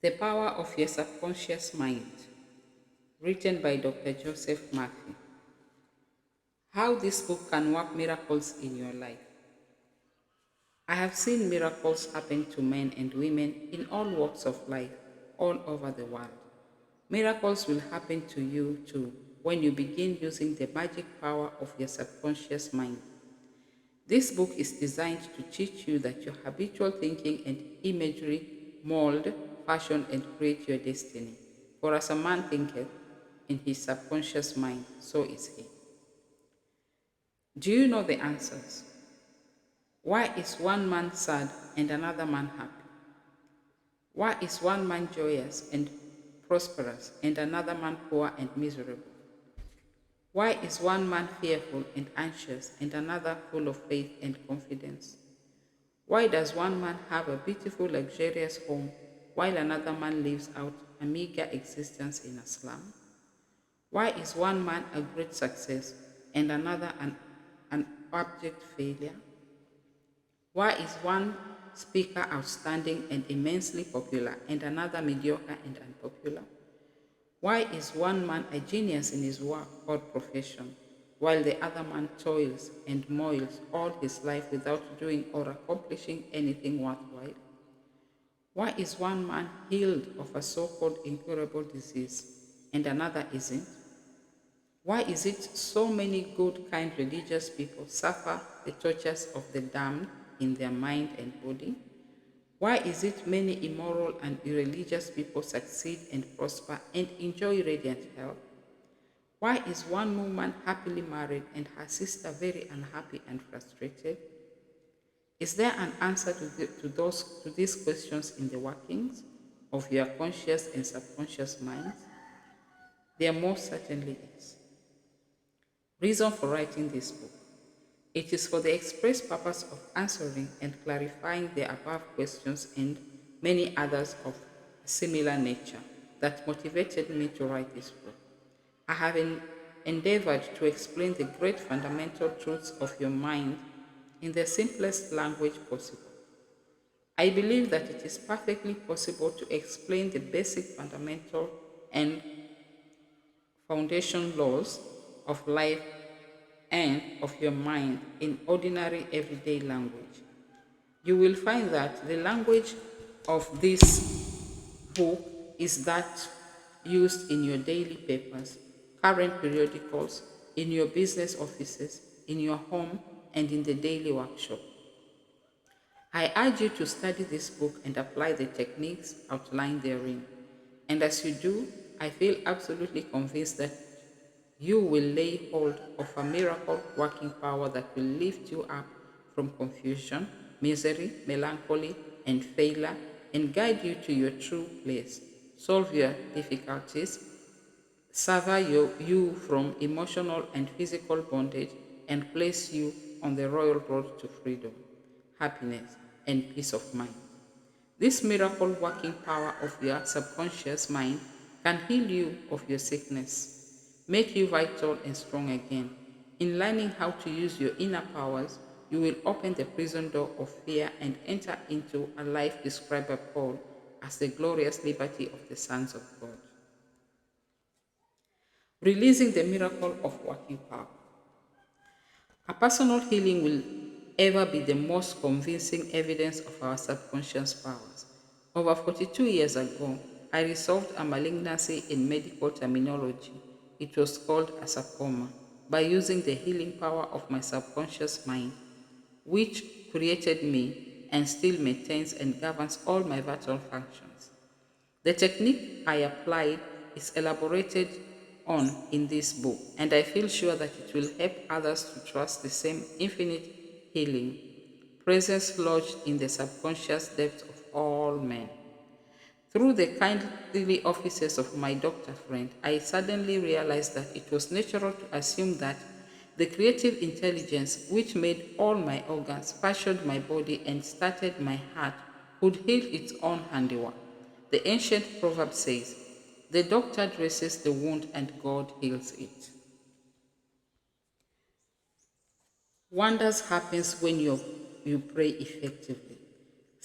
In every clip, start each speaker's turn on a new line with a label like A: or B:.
A: The Power of Your Subconscious Mind, written by Dr. Joseph Murphy. How this book can work miracles in your life. I have seen miracles happen to men and women in all walks of life, all over the world. Miracles will happen to you too when you begin using the magic power of your subconscious mind. This book is designed to teach you that your habitual thinking and imagery mold, fashion, and create your destiny. For as a man thinketh in his subconscious mind, so is he. Do you know the answers? Why is one man sad and another man happy? Why is one man joyous and prosperous and another man poor and miserable? Why is one man fearful and anxious and another full of faith and confidence? Why does one man have a beautiful, luxurious home while another man lives out a meager existence in a slum? Why is one man a great success and another an abject failure? Why is one speaker outstanding and immensely popular and another mediocre and unpopular? Why is one man a genius in his work or profession, while the other man toils and moils all his life without doing or accomplishing anything worthwhile? Why is one man healed of a so-called incurable disease and another isn't? Why is it so many good, kind religious people suffer the tortures of the damned in their mind and body? Why is it many immoral and irreligious people succeed and prosper and enjoy radiant health? Why is one woman happily married and her sister very unhappy and frustrated? Is there an answer to these questions in the workings of your conscious and subconscious minds? There most certainly is. Reason for writing this book. It is for the express purpose of answering and clarifying the above questions and many others of similar nature that motivated me to write this book. I have endeavored to explain the great fundamental truths of your mind in the simplest language possible. I believe that it is perfectly possible to explain the basic fundamental and foundation laws of life and of your mind in ordinary everyday language. You will find that the language of this book is that used in your daily papers, current periodicals, in your business offices, in your home, and in the daily workshop. I urge you to study this book and apply the techniques outlined therein. And as you do, I feel absolutely convinced that you will lay hold of a miracle working power that will lift you up from confusion, misery, melancholy, and failure and guide you to your true place, solve your difficulties, sever you from emotional and physical bondage, and place you on the royal road to freedom, happiness, and peace of mind. This miracle working power of your subconscious mind can heal you of your sickness, make you vital and strong again. In learning how to use your inner powers, you will open the prison door of fear and enter into a life described by Paul as the glorious liberty of the sons of God. Releasing the miracle of working power. A personal healing will ever be the most convincing evidence of our subconscious powers. Over 42 years ago, I resolved a malignancy in medical terminology. It was called a sarcoma by using the healing power of my subconscious mind, which created me and still maintains and governs all my vital functions. The technique I applied is elaborated on in this book, and I feel sure that it will help others to trust the same infinite healing presence lodged in the subconscious depths of all men. Through the kindly offices of my doctor friend, I suddenly realized that it was natural to assume that the creative intelligence which made all my organs, fashioned my body, and started my heart could heal its own handiwork. The ancient proverb says, the doctor dresses the wound and God heals it. Wonders happens when you pray effectively.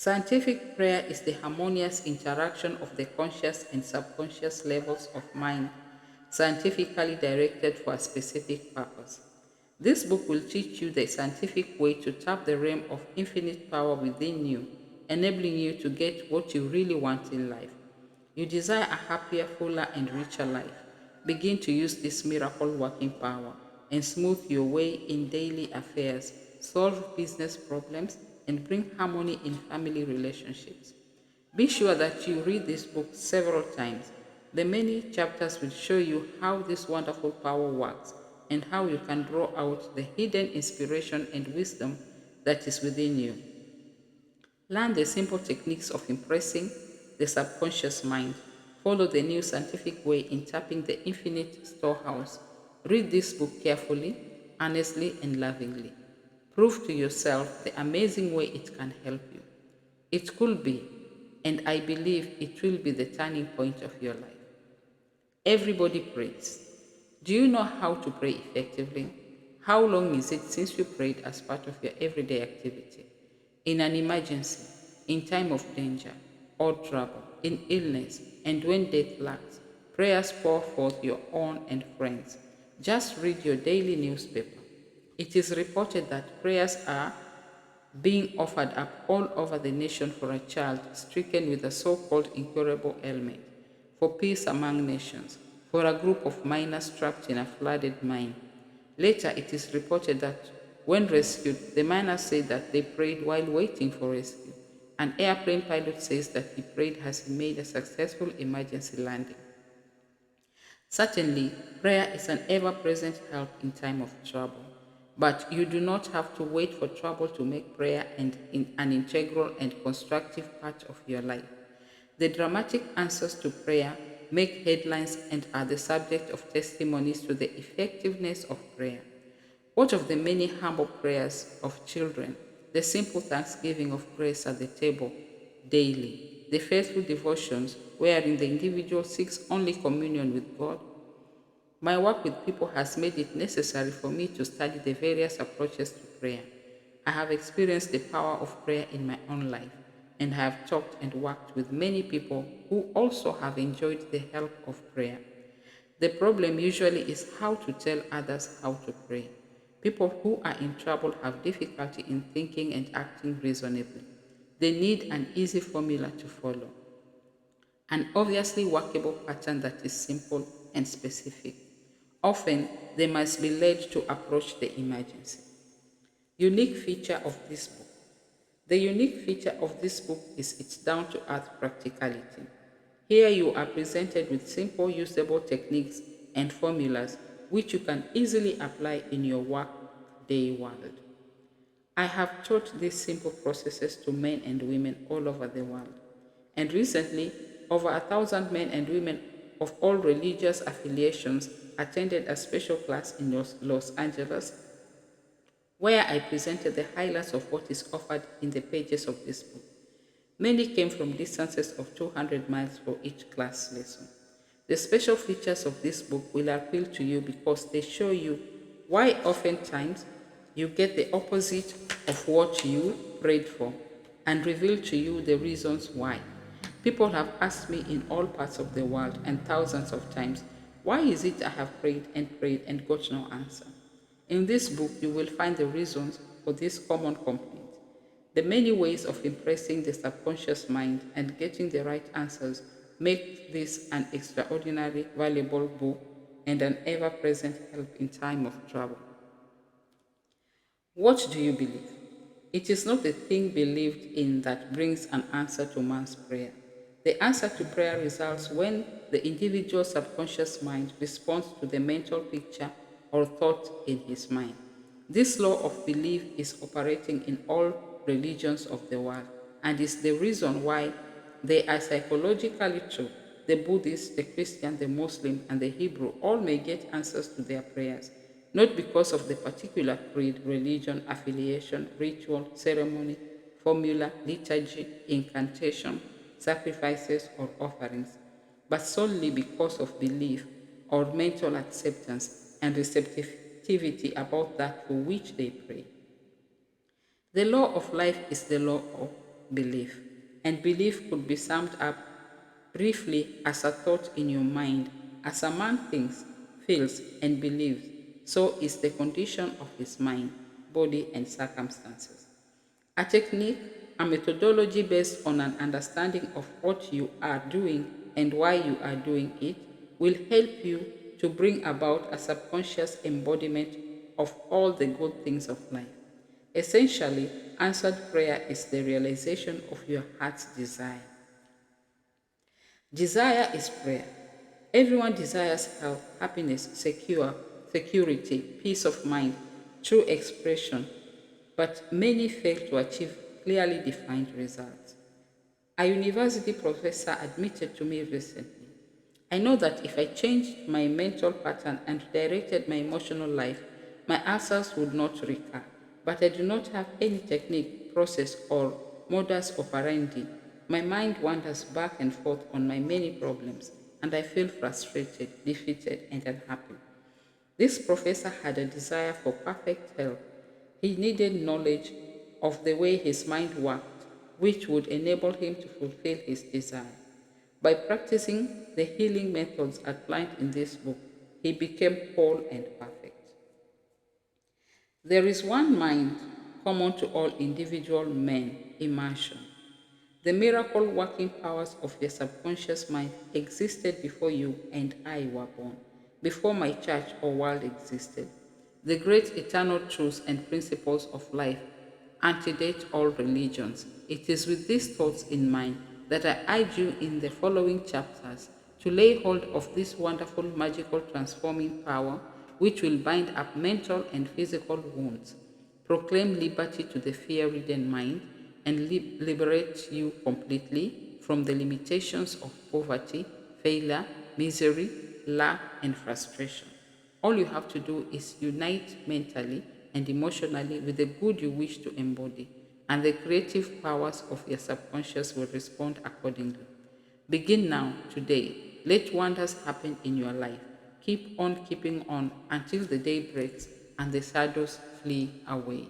A: Scientific prayer is the harmonious interaction of the conscious and subconscious levels of mind, scientifically directed for a specific purpose. This book will teach you the scientific way to tap the realm of infinite power within you, enabling you to get what you really want in life. You desire a happier, fuller, and richer life. Begin to use this miracle working power and smooth your way in daily affairs, solve business problems, and bring harmony in family relationships. Be sure that you read this book several times. The many chapters will show you how this wonderful power works and how you can draw out the hidden inspiration and wisdom that is within you. Learn the simple techniques of impressing the subconscious mind. Follow the new scientific way in tapping the infinite storehouse. Read this book carefully, honestly, and lovingly. Prove to yourself the amazing way it can help you. It could be, and I believe it will be the turning point of your life. Everybody prays. Do you know how to pray effectively? How long is it since you prayed as part of your everyday activity? In an emergency, in time of danger or trouble, in illness, and when death lurks, prayers pour forth your own and friends. Just read your daily newspaper. It is reported that prayers are being offered up all over the nation for a child stricken with a so-called incurable ailment, for peace among nations, for a group of miners trapped in a flooded mine. Later, it is reported that when rescued, the miners say that they prayed while waiting for rescue. An airplane pilot says that he prayed as he made a successful emergency landing. Certainly, prayer is an ever present help in time of trouble, but you do not have to wait for trouble to make prayer an integral and constructive part of your life. The dramatic answers to prayer make headlines and are the subject of testimonies to the effectiveness of prayer. What of the many humble prayers of children, the simple thanksgiving of grace at the table daily, the faithful devotions wherein the individual seeks only communion with God? My work with people has made it necessary for me to study the various approaches to prayer. I have experienced the power of prayer in my own life and have talked and worked with many people who also have enjoyed the help of prayer. The problem usually is how to tell others how to pray. People who are in trouble have difficulty in thinking and acting reasonably. They need an easy formula to follow, an obviously workable pattern that is simple and specific. Often, they must be led to approach the emergency. Unique feature of this book. The unique feature of this book is its down to earth practicality. Here you are presented with simple, usable techniques and formulas which you can easily apply in your workday world. I have taught these simple processes to men and women all over the world. And recently, over 1,000 men and women of all religious affiliations attended a special class in Los Angeles where I presented the highlights of what is offered in the pages of this book. Many came from distances of 200 miles for each class lesson. The special features of this book will appeal to you because they show you why oftentimes you get the opposite of what you prayed for and reveal to you the reasons why. People have asked me in all parts of the world and thousands of times, why is it I have prayed and got no answer? In this book, you will find the reasons for this common complaint. The many ways of impressing the subconscious mind and getting the right answers make this an extraordinary, valuable book and an ever present help in time of trouble. What do you believe? It is not the thing believed in that brings an answer to man's prayer. The answer to prayer results when the individual subconscious mind responds to the mental picture or thought in his mind. This law of belief is operating in all religions of the world and is the reason why they are psychologically true. The Buddhist, the Christian, the Muslim, and the Hebrew all may get answers to their prayers, not because of the particular creed, religion, affiliation, ritual, ceremony, formula, liturgy, incantation, sacrifices, or offerings, but solely because of belief or mental acceptance and receptivity about that for which they pray. The law of life is the law of belief. And belief could be summed up briefly as a thought in your mind. As a man thinks, feels, and believes, so is the condition of his mind, body, and circumstances. A technique, a methodology based on an understanding of what you are doing and why you are doing it, will help you to bring about a subconscious embodiment of all the good things of life. Essentially, answered prayer is the realization of your heart's desire. Desire is prayer. Everyone desires health, happiness, security, peace of mind through expression, but many fail to achieve clearly defined results. A university professor admitted to me recently, I know that if I changed my mental pattern and directed my emotional life, my answers would not recur. But I do not have any technique, process, or modus operandi. My mind wanders back and forth on my many problems, and I feel frustrated, defeated, and unhappy. This professor had a desire for perfect health. He needed knowledge of the way his mind worked, which would enable him to fulfill his desire. By practicing the healing methods outlined in this book, he became whole and perfect. There is one mind common to all individual men: immersion. The miracle working powers of your subconscious mind existed before you and I were born, before my church or world existed. The great eternal truths and principles of life antedate all religions. It is with these thoughts in mind that I urge you in the following chapters to lay hold of this wonderful, magical, transforming power which will bind up mental and physical wounds, proclaim liberty to the fear ridden mind, and liberate you completely from the limitations of poverty, failure, misery, lack, and frustration. All you have to do is unite mentally and emotionally with the good you wish to embody, and the creative powers of your subconscious will respond accordingly. Begin now, today. Let wonders happen in your life. Keep on keeping on until the day breaks and the shadows flee away.